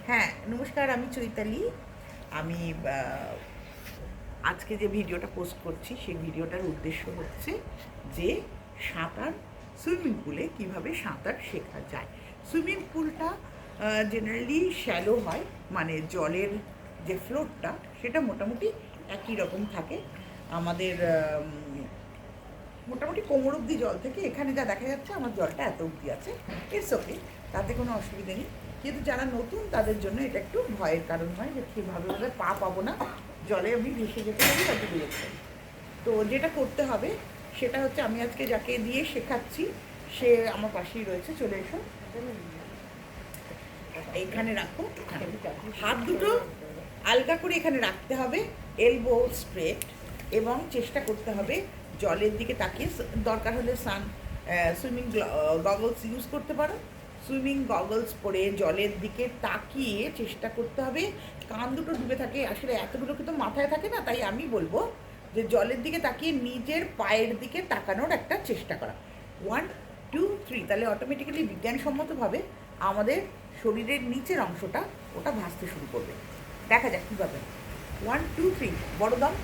হ্যাঁ, নমস্কার, আমি চৈতালি। আমি আজকে যে ভিডিওটা পোস্ট করছি সেই ভিডিওটার উদ্দেশ্য হচ্ছে যে সাঁতার সুইমিং পুলে কিভাবে সাঁতার শেখা যায়। সুইমিং পুলটা জেনারেলি শ্যালো হয়, মানে জলের যে ফ্লোরটা সেটা মোটামুটি একই রকম থাকে। আমাদের মোটামুটি কোমর অব্দি জল থেকে এখানে যা দেখা যাচ্ছে আমার জলটা এত অব্দি আছে, ইটস ওকে, তাতে কোনো অসুবিধা নেই। কিন্তু যারা নতুন তাদের জন্য এটা একটু ভয়ের কারণ হয় যে কীভাবে পা পাবো না, জলে আমি ভেসে যেতে পারি বা ডুবে যেতে পারি। তো যেটা করতে হবে সেটা হচ্ছে, আমি আজকে যাকে দিয়ে শেখাচ্ছি সে আমার পাশেই রয়েছে, চলে এসো। এইখানে রাখো, হাত দুটো আলগা করে এখানে রাখতে হবে, এলবো স্ট্রেট, এবং চেষ্টা করতে হবে জলের দিকে তাকিয়ে, দরকার হলে সুইমিং গগলস ইউজ করতে পারো। সুইমিং গগলস পরে জলের দিকে তাকিয়ে চেষ্টা করতে হবে, কান দুটো ডুবে থাকে, আসলে এতগুলো কিন্তু মাথায় থাকে না, তাই আমি বলবো যে জলের দিকে তাকিয়ে নিজের পায়ের দিকে তাকানোর একটা চেষ্টা করা। 1 2 3, তাহলে অটোমেটিক্যালি বিজ্ঞানসম্মতভাবে আমাদের শরীরের নিচের অংশটা ওটা ভাসতে শুরু করবে। দেখা যাক কীভাবে। 1 2 3, বড় দম।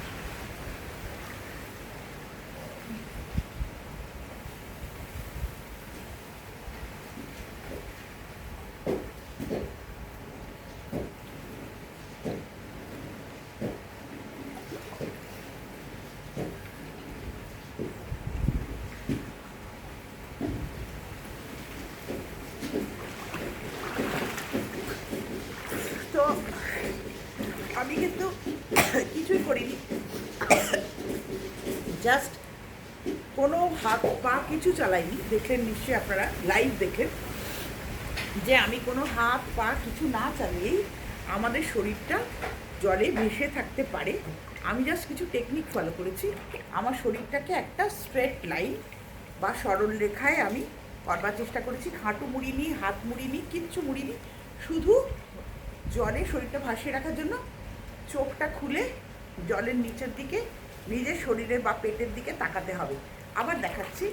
তো আমি কিন্তু কিছুই করিনি, জাস্ট কোনো হাত পা কিছু চালাইনি। দেখলেন নিশ্চয়ই আপনারা, লাইভ দেখেন যে আমি কোনো হাত পা কিছু না চালিয়েই আমাদের শরীরটা জলে ভেসে থাকতে পারে। আমি জাস্ট কিছু টেকনিক ফলো করেছি, আমার শরীরটাকে একটা স্ট্রেট লাইন বা সরল রেখায় আমি করবার চেষ্টা করেছি। হাঁটু মুড়িনি, হাত মুড়িনি, কিচ্ছু মুড়িনি, শুধু জলে শরীরটা ভাসিয়ে রাখার জন্য চোখটা খুলে জলের নিচের দিকে নিজের শরীরের বা পেটের দিকে তাকাতে হবে। আবার দেখাচ্ছি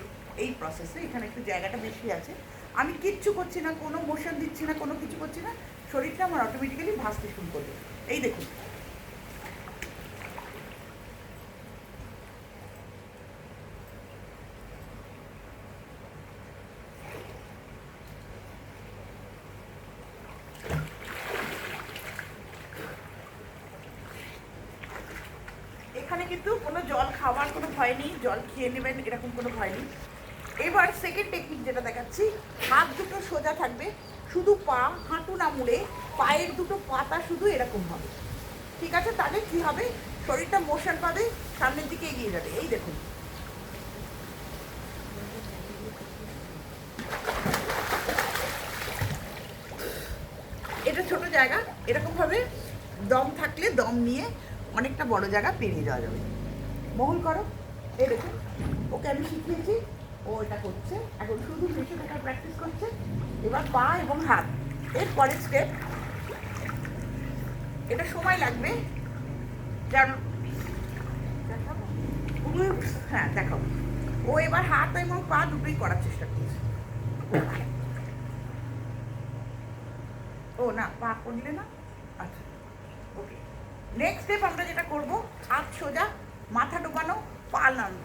এই প্রসেসে, এখানে একটু জায়গাটা বেশি আছে, আমি কিচ্ছু করছি না, কোনো মোশন দিচ্ছি না, কোনো কিছু করছি না, শরীরটা আমার অটোমেটিক্যালি ভাসতে শুরু করবে। এই দেখুন, এখানে কিন্তু কোনো জল খাওয়ার কোনো ভয় নেই, জল খেয়ে নেবেন এরকম কোনো ভয় নেই। এবার সেকেন্ড টেকনিক যেটা দেখাচ্ছি, হাত দুটো সোজা থাকবে, শুধু পা, হাঁটু না মুড়ে পায়ের দুটো পাতা শুধু এরকম হবে, ঠিক আছে? তাহলে কি হবে, শরীরটা মোশন পাবে, সামনের দিকে এগিয়ে যাবে। এই দেখুন, এটা ছোট জায়গা, এরকমভাবে দম থাকলে দম নিয়ে অনেকটা বড় জায়গা পেরিয়ে যাওয়া যাবে। মহল করো, এই দেখুন, ওকে আমি শিখিয়েছি, ও এটা করছে, এখন শুধু ভেসে থাকার প্র্যাকটিস করছে। এবার পা এবং হাত, এর পরের স্টেপ, এটা সময় লাগবে, কারণ হ্যাঁ দেখাবো। ও এবার হাত এবং পা দুটোই করার চেষ্টা করছে। ও না, পা করলে না, আচ্ছা ওকে। নেক্সট স্টেপ আমরা যেটা করব, হাত সোজা, মাথা ডোবানো, পা নাড়ানো।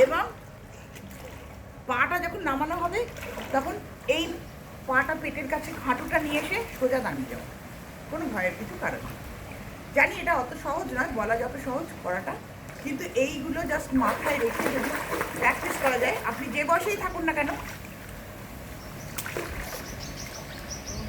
এবং পাটা যখন নামানো হবে তখন এই পাটা পেটের কাছে হাঁটুটা নিয়ে এসে সোজা দাঁড়িয়ে যাওয়া, কোনো ভয়ের কিছু কারণ নেই। জানি এটা অত সহজ নয়, বলা যত সহজ করাটা, কিন্তু এইগুলো জাস্ট মাথায় রেখে যদি প্র্যাকটিস করা যায়, আপনি যে বয়সেই থাকুন না কেন